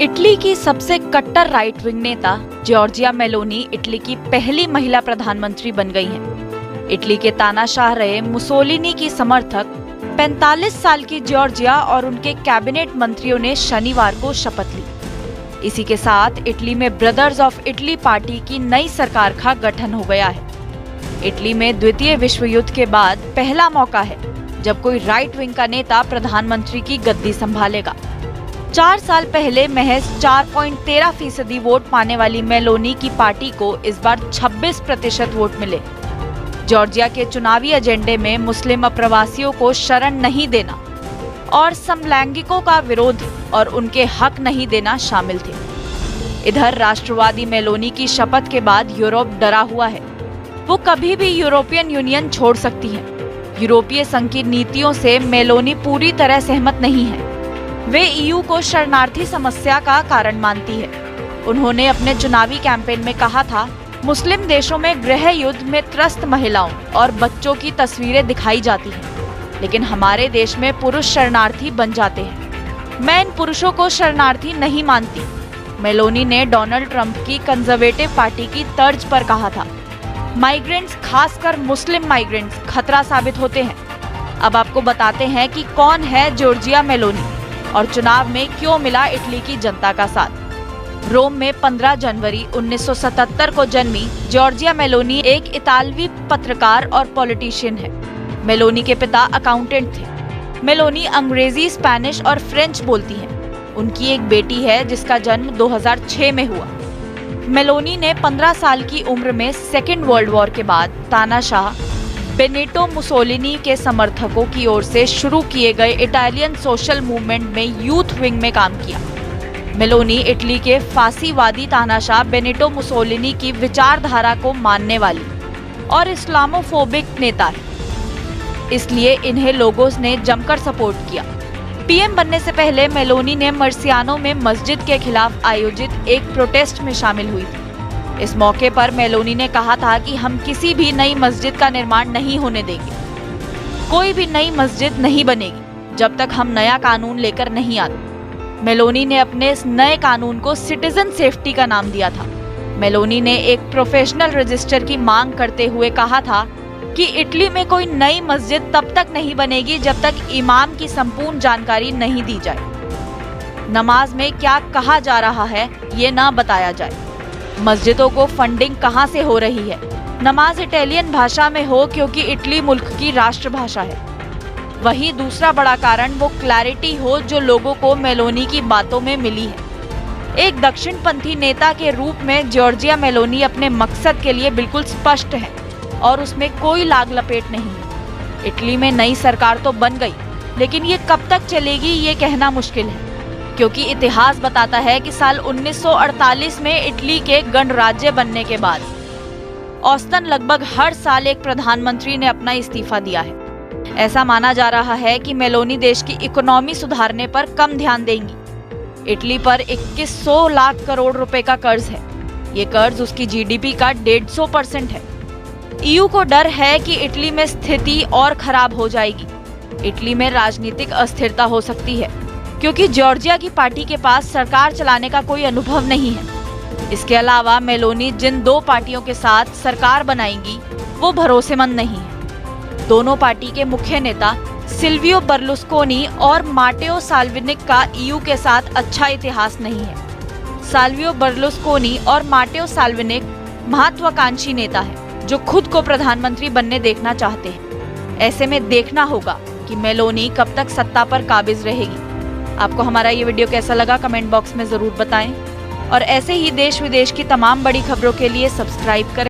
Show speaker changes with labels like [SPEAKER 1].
[SPEAKER 1] Italy की सबसे कट्टर राइट विंग नेता जॉर्जिया मेलोनी इटली की पहली महिला प्रधानमंत्री बन गई हैं। इटली के तानाशाह रहे मुसोलिनी की समर्थक 45 साल की जॉर्जिया और उनके कैबिनेट मंत्रियों ने शनिवार को शपथ ली। इसी के साथ इटली में ब्रदर्स ऑफ इटली पार्टी की नई सरकार का गठन हो गया है। इटली में द्वितीय विश्व युद्ध के बाद पहला मौका है जब कोई राइट विंग का नेता प्रधानमंत्री की गद्दी संभालेगा। 4 साल पहले महज 4.13% वोट पाने वाली मेलोनी की पार्टी को इस बार 26% वोट मिले। जॉर्जिया के चुनावी एजेंडे में मुस्लिम अप्रवासियों को शरण नहीं देना और समलैंगिकों का विरोध और उनके हक नहीं देना शामिल थे। इधर राष्ट्रवादी मेलोनी की शपथ के बाद यूरोप डरा हुआ है। वो कभी भी यूरोपियन यूनियन छोड़ सकती है। यूरोपीय संघ की नीतियों से मेलोनी पूरी तरह सहमत नहीं है। वे ईयू को शरणार्थी समस्या का कारण मानती है। उन्होंने अपने चुनावी कैंपेन में कहा था, मुस्लिम देशों में गृह युद्ध में त्रस्त महिलाओं और बच्चों की तस्वीरें दिखाई जाती हैं, लेकिन हमारे देश में पुरुष शरणार्थी बन जाते हैं। मैं इन पुरुषों को शरणार्थी नहीं मानती। मेलोनी ने डोनाल्ड ट्रंप की कंजर्वेटिव पार्टी की तर्ज पर कहा था, माइग्रेंट्स खासकर मुस्लिम माइग्रेंट्स खतरा साबित होते हैं। अब आपको बताते हैं कि कौन है जॉर्जिया मेलोनी और चुनाव में क्यों मिला इटली की जनता का साथ। रोम में 15 जनवरी 1977 को जन्मी जॉर्जिया मेलोनी एक इतालवी पत्रकार और पॉलिटिशियन है। मेलोनी के पिता अकाउंटेंट थे। मेलोनी अंग्रेजी, स्पेनिश और फ्रेंच बोलती हैं। उनकी एक बेटी है जिसका जन्म 2006 में हुआ। मेलोनी ने 15 साल की उम्र में सेकेंड वर्ल्ड वॉर के बाद तानाशाह बेनिटो मुसोलिनी के समर्थकों की ओर से शुरू किए गए इटालियन सोशल मूवमेंट में यूथ विंग में काम किया। मेलोनी इटली के फासीवादी तानाशाह बेनिटो मुसोलिनी की विचारधारा को मानने वाली और इस्लामोफोबिक नेता है, इसलिए इन्हें लोगों ने जमकर सपोर्ट किया। पीएम बनने से पहले मेलोनी ने मर्सियानो में मस्जिद के खिलाफ आयोजित एक प्रोटेस्ट में शामिल हुई थी। इस मौके पर मेलोनी ने कहा था कि हम किसी भी नई मस्जिद का निर्माण नहीं होने देंगे। कोई भी नई मस्जिद नहीं बनेगी जब तक हम नया कानून लेकर नहीं आते। मेलोनी ने अपने इस नए कानून को सिटीजन सेफ्टी का नाम दिया था। मेलोनी ने एक प्रोफेशनल रजिस्टर की मांग करते हुए कहा था कि इटली में कोई नई मस्जिद तब तक नहीं बनेगी जब तक इमाम की संपूर्ण जानकारी नहीं दी जाए। नमाज में क्या कहा जा रहा है ये ना बताया जाए। मस्जिदों को फंडिंग कहां से हो रही है। नमाज इटालियन भाषा में हो क्योंकि इटली मुल्क की राष्ट्रभाषा है। वहीं दूसरा बड़ा कारण वो क्लैरिटी हो जो लोगों को मेलोनी की बातों में मिली है। एक दक्षिणपंथी नेता के रूप में जॉर्जिया मेलोनी अपने मकसद के लिए बिल्कुल स्पष्ट है और उसमें कोई लाग लपेट नहीं है। इटली में नई सरकार तो बन गई, लेकिन ये कब तक चलेगी ये कहना मुश्किल है, क्योंकि इतिहास बताता है कि साल 1948 में इटली के गणराज्य बनने के बाद औसतन लगभग हर साल एक प्रधानमंत्री ने अपना इस्तीफा दिया है। ऐसा माना जा रहा है कि मेलोनी देश की इकोनॉमी सुधारने पर कम ध्यान देंगी। इटली पर 2100 लाख करोड़ रुपए का कर्ज है। ये कर्ज उसकी जीडीपी का 150% है। ईयू को डर है कि इटली में स्थिति और खराब हो जाएगी। इटली में राजनीतिक अस्थिरता हो सकती है क्योंकि जॉर्जिया की पार्टी के पास सरकार चलाने का कोई अनुभव नहीं है। इसके अलावा मेलोनी जिन 2 पार्टियों के साथ सरकार बनाएंगी वो भरोसेमंद नहीं है। दोनों पार्टी के मुख्य नेता सिल्वियो बर्लुस्कोनी और माटेओ साल्विनी का ईयू के साथ अच्छा इतिहास नहीं है। सिल्वियो बर्लुस्कोनी और माटेओ साल्विनी महत्वाकांक्षी नेता है जो खुद को प्रधानमंत्री बनने देखना चाहते हैं। ऐसे में देखना होगा कि मेलोनी कब तक सत्ता पर काबिज रहेगी। आपको हमारा ये वीडियो कैसा लगा कमेंट बॉक्स में जरूर बताएं और ऐसे ही देश विदेश की तमाम बड़ी खबरों के लिए सब्सक्राइब करें।